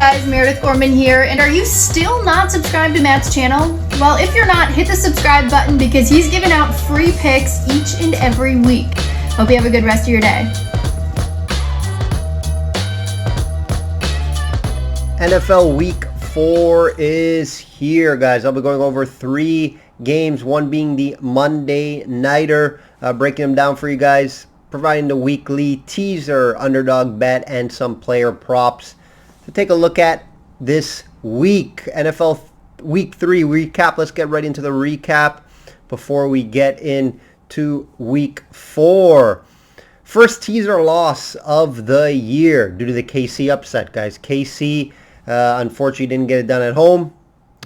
Guys, Meredith Gorman here, and are you still not subscribed to Matt's channel? Well, if you're not, hit the subscribe button because he's giving out free picks each and every week. Hope you have a good rest of your day. NFL Week 4 is here, guys. I'll be going over 3 games, one being the Monday Nighter, breaking them down for you guys, providing the weekly teaser, underdog bet, and some player props to take a look at this week. NFL Week 3 recap. Let's get right into the recap before we get into Week 4. First teaser loss of the year due to the KC upset, guys. KC unfortunately didn't get it done at home.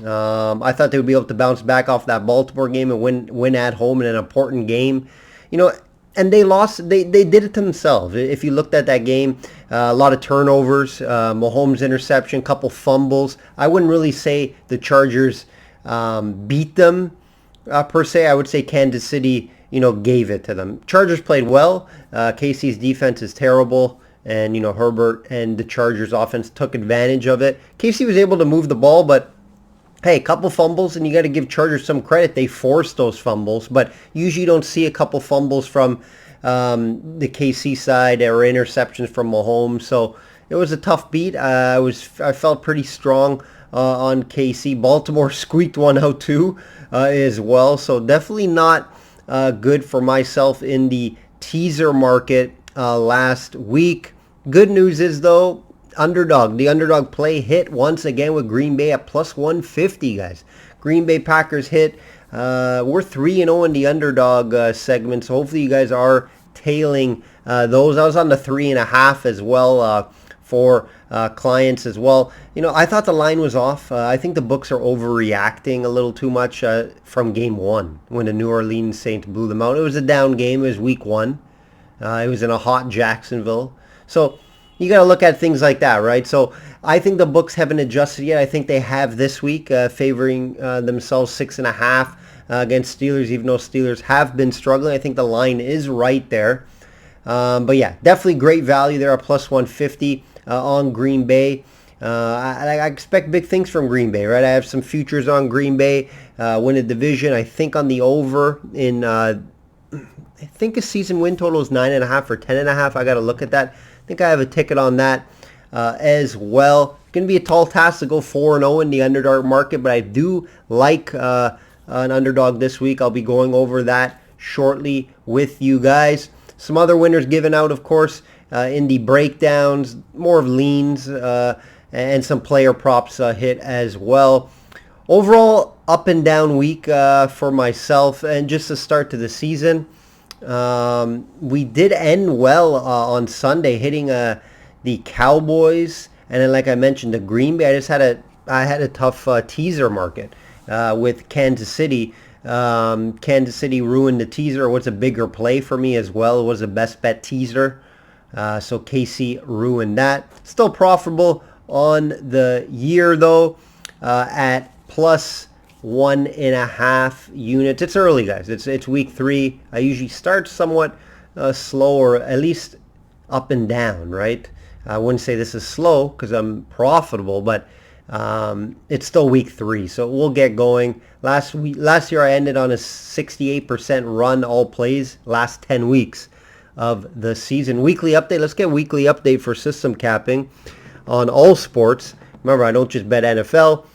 I thought they would be able to bounce back off that Baltimore game and win at home in an important game. You know, and they lost. They did it to themselves. If you looked at that game, a lot of turnovers, Mahomes interception, couple fumbles. I wouldn't really say the Chargers beat them per se. I would say Kansas City, gave it to them. Chargers played well. KC's defense is terrible. And, Herbert and the Chargers offense took advantage of it. KC was able to move the ball, but hey, a couple fumbles, and you got to give Chargers some credit. They forced those fumbles, but usually you don't see a couple fumbles from the KC side or interceptions from Mahomes. So it was a tough beat. I felt pretty strong on KC. Baltimore squeaked one out too as well. So definitely not good for myself in the teaser market last week. Good news is, though, the underdog play hit once again with Green Bay at plus 150, guys. Green Bay Packers hit. We're 3-0 in the underdog segment, so hopefully you guys are tailing those. I was on the 3.5 as well for clients as well. I thought the line was off. I think the books are overreacting a little too much from game 1 when the New Orleans Saints blew them out. It was a down game. It was week 1. It was in a hot Jacksonville. So you got to look at things like that, right? So I think the books haven't adjusted yet. I think they have this week, favoring themselves 6.5 against Steelers, even though Steelers have been struggling. I think the line is right there. But yeah, definitely great value there at plus 150 on Green Bay. I expect big things from Green Bay, right? I have some futures on Green Bay, win a division. I think on the over in, I think a season win total is 9.5 or 10.5. I got to look at that. I think I have a ticket on that as well. Going to be a tall task to go 4-0 in the underdog market, but I do like an underdog this week. I'll be going over that shortly with you guys. Some other winners given out, of course, in the breakdowns, more of leans and some player props hit as well. Overall, up and down week for myself, and just a start to the season. We did end well on Sunday, hitting the Cowboys, and then, like I mentioned, the Green Bay. I had a tough teaser market with Kansas City. Kansas City ruined the teaser. What's a bigger play for me as well? It was a best bet teaser. So KC ruined that. Still profitable on the year though, at plus 1.5 units. It's early, guys. It's week 3. I usually start somewhat slow, or at least up and down, right? I wouldn't say this is slow because I'm profitable, but it's still week 3, so we'll get going. Last year I ended on a 68% run all plays last 10 weeks of the season. Weekly update. Let's get weekly update for system capping on all sports. Remember, I don't just bet NFL.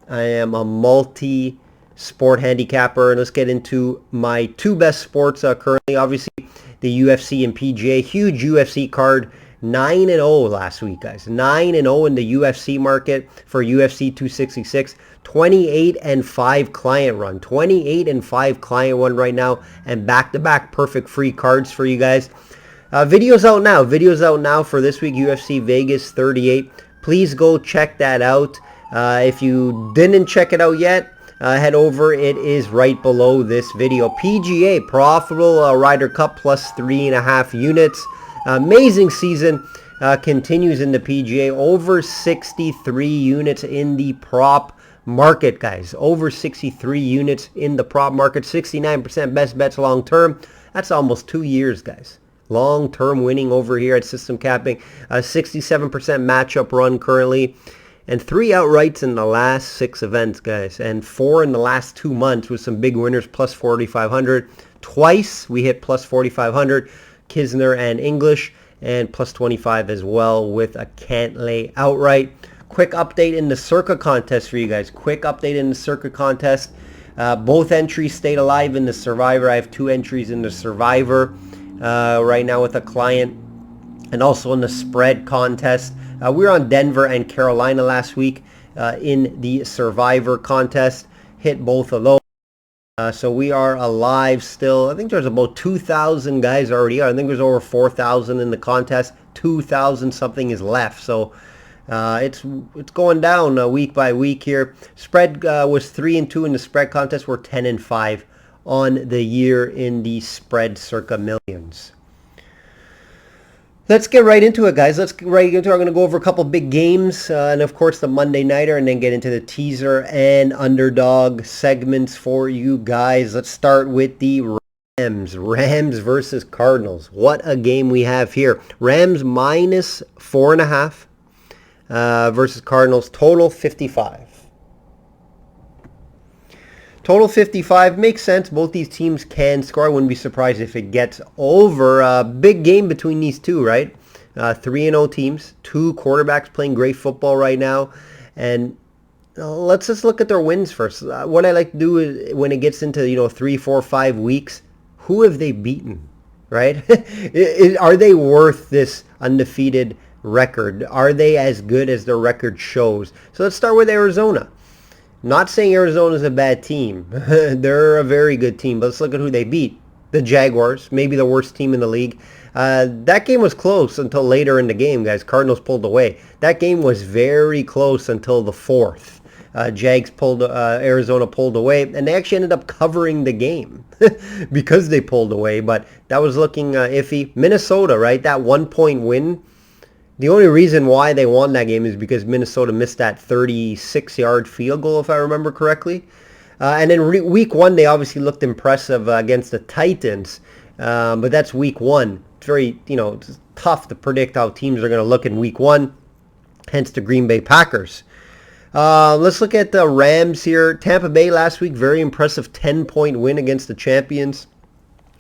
I am a multi-sport handicapper, and let's get into my 2 best sports currently. Obviously, the UFC and PGA. Huge UFC card. 9-0 last week, guys. 9-0 in the UFC market for UFC 266. 28-5 client run. 28-5 client run right now, and back-to-back perfect free cards for you guys. Videos out now. Videos out now for this week, UFC Vegas 38. Please go check that out. If you didn't check it out yet, head over. It is right below this video. PGA, profitable Ryder Cup plus 3.5 units. Amazing season continues in the PGA. Over 63 units in the prop market, guys. Over 63 units in the prop market. 69% best bets long term. That's almost 2 years, guys. Long-term winning over here at System Capping. 67% matchup run currently. and 3 outrights in the last 6 events, guys, and 4 in the last 2 months with some big winners, plus 4,500. Twice we hit plus 4,500, Kisner and English, and plus 25 as well with a can't lay outright. Quick update in the Circa contest for you guys. Quick update in the Circa contest. Both entries stayed alive in the Survivor. I have 2 entries in the Survivor right now with a client, and also in the spread contest. We were on Denver and Carolina last week in the Survivor contest. Hit both of those. So we are alive still. I think there's about 2,000 guys already. I think there's over 4,000 in the contest. 2,000 something is left. So it's going down week by week here. Spread was 3-2 in the spread contest. We're 10-5 on the year in the spread Circa Millions. Let's get right into it, guys. I'm going to go over a couple big games, and of course the Monday Nighter, and then get into the teaser and underdog segments for you guys. Let's start with the Rams versus Cardinals. What a game we have here. Rams minus 4.5 versus Cardinals. Total 55. Total 55 makes sense. Both these teams can score. I wouldn't be surprised if it gets over. A big game between these two, right? 3-0 teams. 2 quarterbacks playing great football right now. And let's just look at their wins first. What I like to do is when it gets into 3, 4, 5 weeks, who have they beaten, right? Are they worth this undefeated record? Are they as good as their record shows? So let's start with Arizona. Not saying Arizona's a bad team. They're a very good team. But let's look at who they beat. The Jaguars, maybe the worst team in the league. That game was close until later in the game, guys. Cardinals pulled away. That game was very close until the 4th. Arizona pulled away, and they actually ended up covering the game because they pulled away. But that was looking iffy. Minnesota, right? That 1-point win. The only reason why they won that game is because Minnesota missed that 36-yard field goal, if I remember correctly. And then week 1, they obviously looked impressive against the Titans. But that's week 1. It's very, it's tough to predict how teams are going to look in week 1. Hence the Green Bay Packers. Let's look at the Rams here. Tampa Bay last week, very impressive 10-point win against the champions.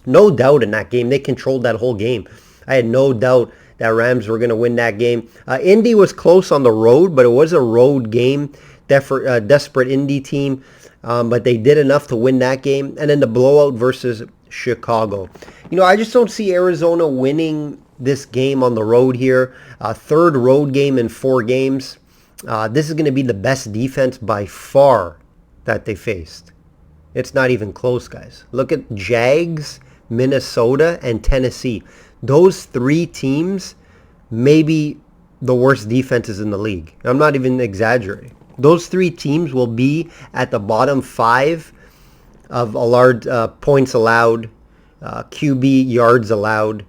No doubt in that game. They controlled that whole game. I had no doubt that Rams were going to win that game. Indy was close on the road, but it was a road game. Desperate Indy team, but they did enough to win that game. And then the blowout versus Chicago. I just don't see Arizona winning this game on the road here. 3rd road game in 4 games. This is going to be the best defense by far that they faced. It's not even close, guys. Look at Jags, Minnesota, and Tennessee. Those 3 teams may be the worst defenses in the league. I'm not even exaggerating. Those 3 teams will be at the bottom 5 of a large points allowed, QB yards allowed.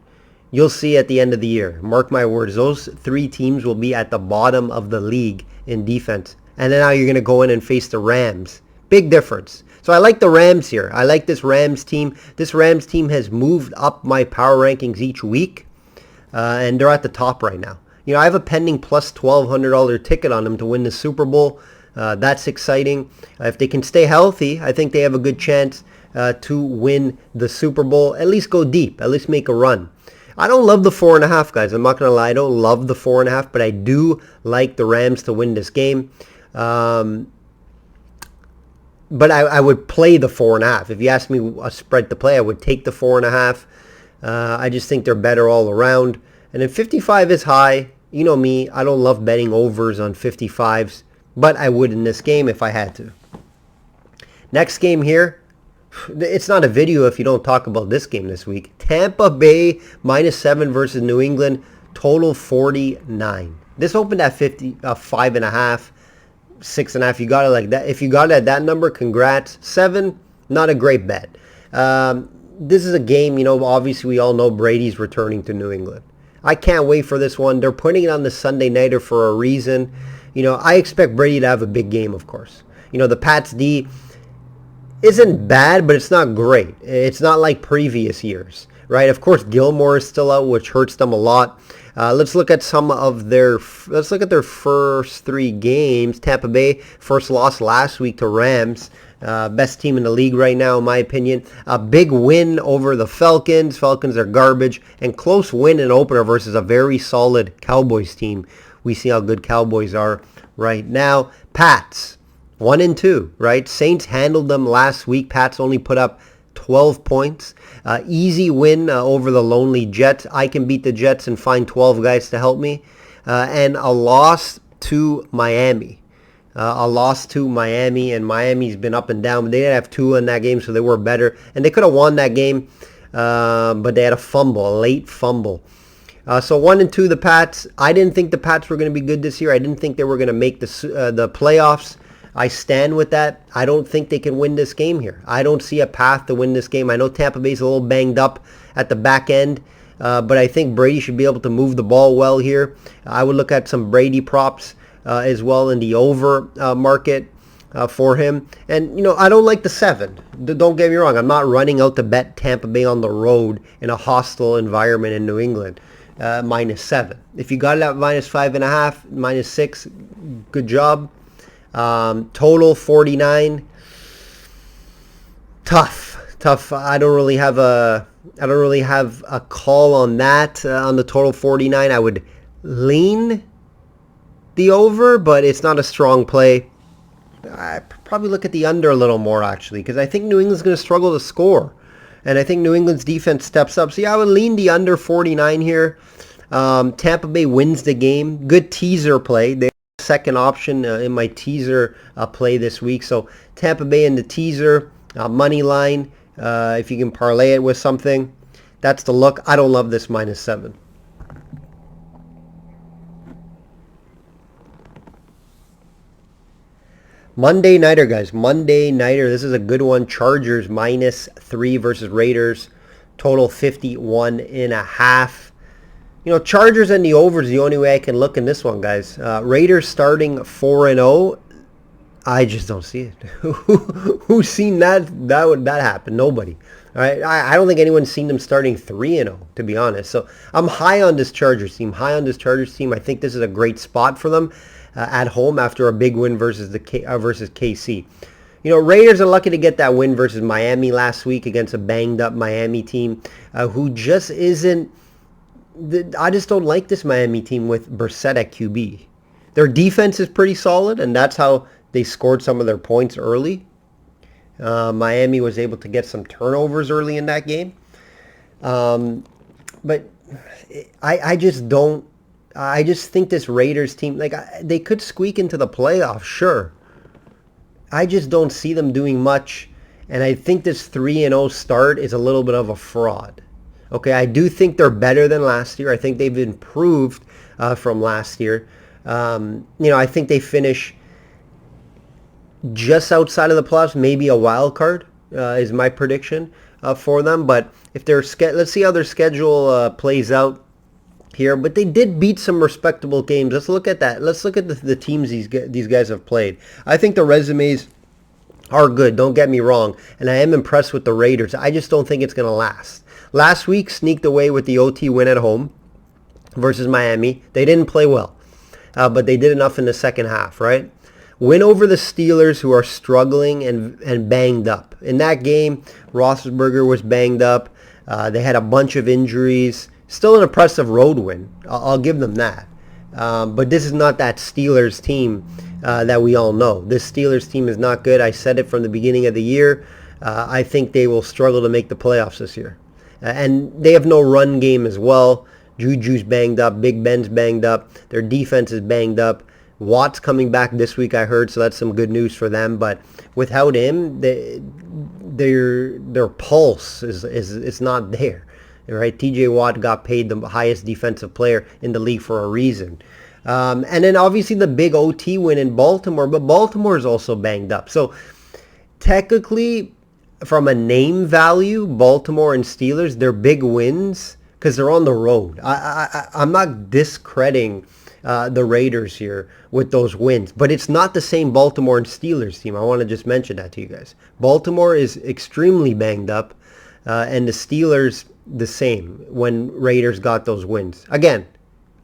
You'll see at the end of the year. Mark my words. Those 3 teams will be at the bottom of the league in defense. And then now you're going to go in and face the Rams. Big difference. So I like the Rams here. I like this Rams team. This Rams team has moved up my power rankings each week, and they're at the top right now. I have a pending plus $1,200 ticket on them to win the Super Bowl. That's exciting. If they can stay healthy, I think they have a good chance to win the Super Bowl. At least go deep. At least make a run. I don't love the 4.5, guys. I'm not going to lie. I don't love the 4.5, but I do like the Rams to win this game. But I would play the 4.5. If you ask me a spread to play, I would take the 4.5. I just think they're better all around. And then 55 is high. You know me, I don't love betting overs on 55s, but I would in this game if I had to. Next game here. It's not a video if you don't talk about this game this week. Tampa Bay -7 versus New England. Total 49. This opened at 5.5. 6.5. You got it like that. If you got it at that number, congrats. 7, not a great bet. This is a game, obviously we all know Brady's returning to New England. I can't wait for this one. They're putting it on the Sunday Nighter for a reason. I expect Brady to have a big game, of course. The Pats D isn't bad, but it's not great. It's not like previous years. right? Of course, Gilmore is still out, which hurts them a lot. Let's look at let's look at their first 3 games. Tampa Bay, first loss last week to Rams. Best team in the league right now, in my opinion. A big win over the Falcons. Falcons are garbage. And close win in opener versus a very solid Cowboys team. We see how good Cowboys are right now. Pats, 1-2, right? Saints handled them last week. Pats only put up 12 points. Easy win over the lonely Jets. I can beat the Jets and find 12 guys to help me. And a loss to Miami. And Miami's been up and down. But they didn't have Tua in that game, so they were better. And they could have won that game, but they had a late fumble. So 1-2 the Pats. I didn't think the Pats were going to be good this year. I didn't think they were going to make the playoffs. I stand with that. I don't think they can win this game here. I don't see a path to win this game. I know Tampa Bay's a little banged up at the back end, but I think Brady should be able to move the ball well here. I would look at some Brady props as well in the over market for him. And, I don't like the 7. Don't get me wrong. I'm not running out to bet Tampa Bay on the road in a hostile environment in New England. -7. If you got it at -5.5, -6, good job. Total 49. Tough. I don't really have a call on that. On the total 49, I would lean the over, but it's not a strong play. I probably look at the under a little more, actually, because I think New England's going to struggle to score. And I think New England's defense steps up. So, yeah, I would lean the under 49 here. Tampa Bay wins the game. Good teaser play. They have a second option in my teaser play this week. So, Tampa Bay in the teaser, money line. If you can parlay it with something, that's the look. I don't love this -7. Monday Nighter, guys. Monday Nighter. This is a good one. Chargers -3 versus Raiders. Total 51.5. Chargers and the over is the only way I can look in this one, guys. Raiders starting 4-0. I just don't see it. Who's seen that happen? Nobody. All right. I don't think anyone's seen them starting 3-0, to be honest. So I'm high on this Chargers team. I think this is a great spot for them at home after a big win versus KC. Raiders are lucky to get that win versus Miami last week against a banged up Miami team who just isn't. I just don't like this Miami team with Brissett at QB. Their defense is pretty solid, and that's how they scored some of their points early. Miami was able to get some turnovers early in that game. But I just don't. I just think this Raiders team, they could squeak into the playoffs, sure. I just don't see them doing much, and I think this 3-0 start is a little bit of a fraud. Okay, I do think they're better than last year. I think they've improved from last year. I think they finish just outside of the playoffs, maybe a wild card is my prediction for them. But if let's see how their schedule plays out here. But they did beat some respectable games. Let's look at that. Let's look at the teams these guys have played. I think the resumes are good. Don't get me wrong, and I am impressed with the Raiders. I just don't think it's going to last. Last week sneaked away with the OT win at home versus Miami. They didn't play well, but they did enough in the second half, right? Win over the Steelers, who are struggling and banged up. In that game, Roethlisberger was banged up. They had a bunch of injuries. Still an impressive road win. I'll give them that. But this is not that Steelers team that we all know. This Steelers team is not good. I said it from the beginning of the year. I think they will struggle to make the playoffs this year. And they have no run game as well. Juju's banged up. Big Ben's banged up. Their defense is banged up. Watt's coming back this week, I heard, so that's some good news for them. But without him, their pulse is not there. Right? TJ Watt got paid the highest defensive player in the league for a reason. And then obviously the big OT win in Baltimore, but Baltimore is also banged up. So technically, from a name value, Baltimore and Steelers, they're big wins because they're on the road. I'm not discrediting the Raiders here with those wins, but it's not the same Baltimore and Steelers team. I want to just mention that to you guys. Baltimore is extremely banged up. and the Steelers the same when Raiders got those wins. Again,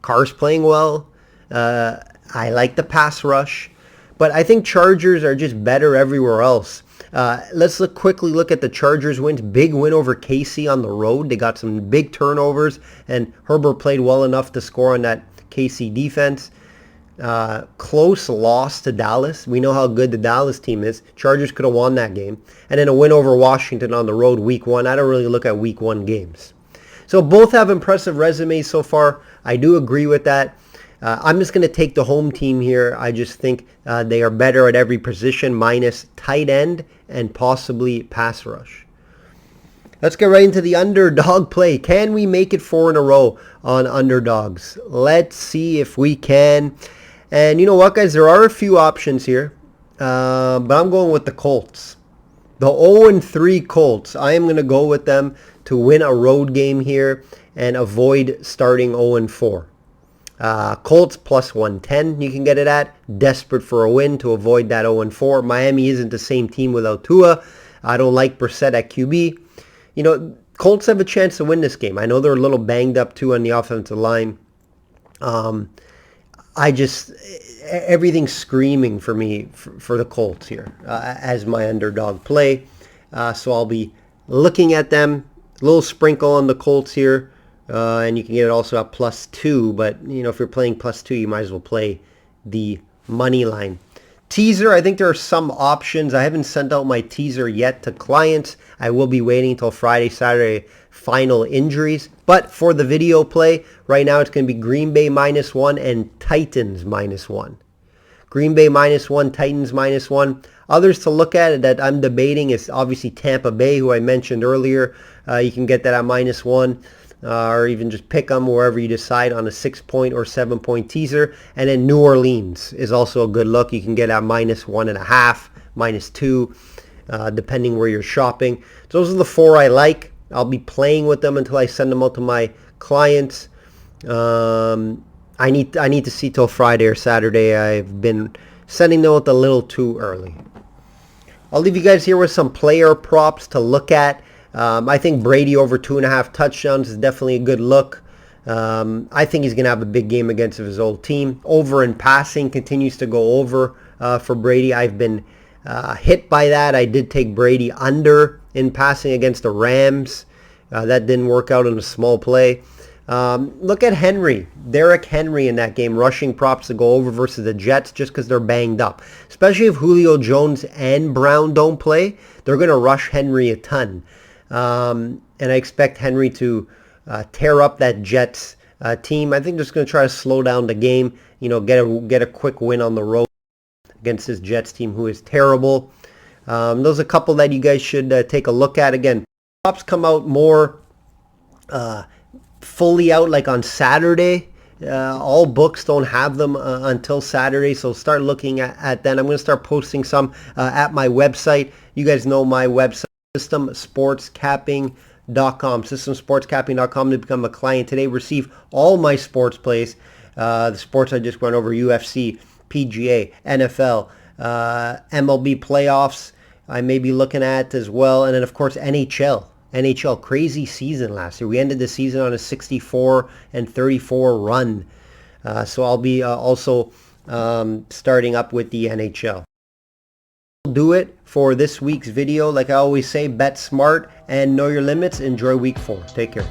Carr's playing well. I like the pass rush, but I think Chargers are just better everywhere else. Let's quickly look at the Chargers wins. Big win over KC on the road. They got some big turnovers, and Herbert played well enough to score on that KC defense. Close loss to Dallas. We know how good the Dallas team is. Chargers could have won that game. And then a win over Washington on the road week 1. I don't really look at week 1 games. So both have impressive resumes so far. I do agree with that. I'm just going to take the home team here. I just think they are better at every position minus tight end and possibly pass rush. Let's get right into the underdog play. Can we make it 4 in a row on underdogs? Let's see if we can. And you know what, guys? There are a few options here, but I'm going with the Colts. The 0-3 Colts. I am going to go with them to win a road game here and avoid starting 0-4. Colts plus 110 you can get it at. Desperate for a win to avoid that 0-4. Miami isn't the same team without Tua. I don't like Brissett at QB. You know, Colts have a chance to win this game. I know they're a little banged up too on the offensive line. Everything's screaming for me for the Colts here as my underdog play. So I'll be looking at them. A little sprinkle on the Colts here. And you can get it also at +2. But, you know, if you're playing +2, you might as well play the money line. Teaser, I think there are some options. I haven't sent out my teaser yet to clients. I will be waiting until Friday, Saturday, final injuries. But for the video play, right now it's going to be Green Bay -1 and Titans -1. Green Bay -1, Titans -1. Others to look at that I'm debating is obviously Tampa Bay, who I mentioned earlier. You can get that at -1. Or even just pick them wherever you decide on a 6-point or 7-point teaser. And then New Orleans is also a good look. You can get at -1.5, -2, depending where you're shopping. So those are the 4 I like. I'll be playing with them until I send them out to my clients. I need to see till Friday or Saturday. I've been sending them out a little too early. I'll leave you guys here with some player props to look at. I think Brady over 2.5 touchdowns is definitely a good look. I think he's going to have a big game against his old team. Over in passing continues to go over for Brady. I've been hit by that. I did take Brady under in passing against the Rams. That didn't work out in a small play. Look at Henry. Derrick Henry in that game. Rushing props to go over versus the Jets just because they're banged up. Especially if Julio Jones and Brown don't play. They're going to rush Henry a ton. And I expect Henry to tear up that Jets team. I think they're just going to try to slow down the game. You know, get a quick win on the road against this Jets team, who is terrible. Those are a couple that you guys should take a look at. Again, props come out more fully out like on Saturday. All books don't have them until Saturday, so start looking at that. I'm going to start posting some at my website. You guys know my website. Systemsportscapping.com. Systemsportscapping.com to become a client today. Receive all my sports plays. The sports I just went over: UFC, PGA, NFL, MLB playoffs. I may be looking at as well, and then of course NHL. NHL, crazy season last year. We ended the season on a 64-34 run. So I'll be also starting up with the NHL. Do it for this week's video. Like I always say, bet smart and know your limits. Enjoy week 4. Take care.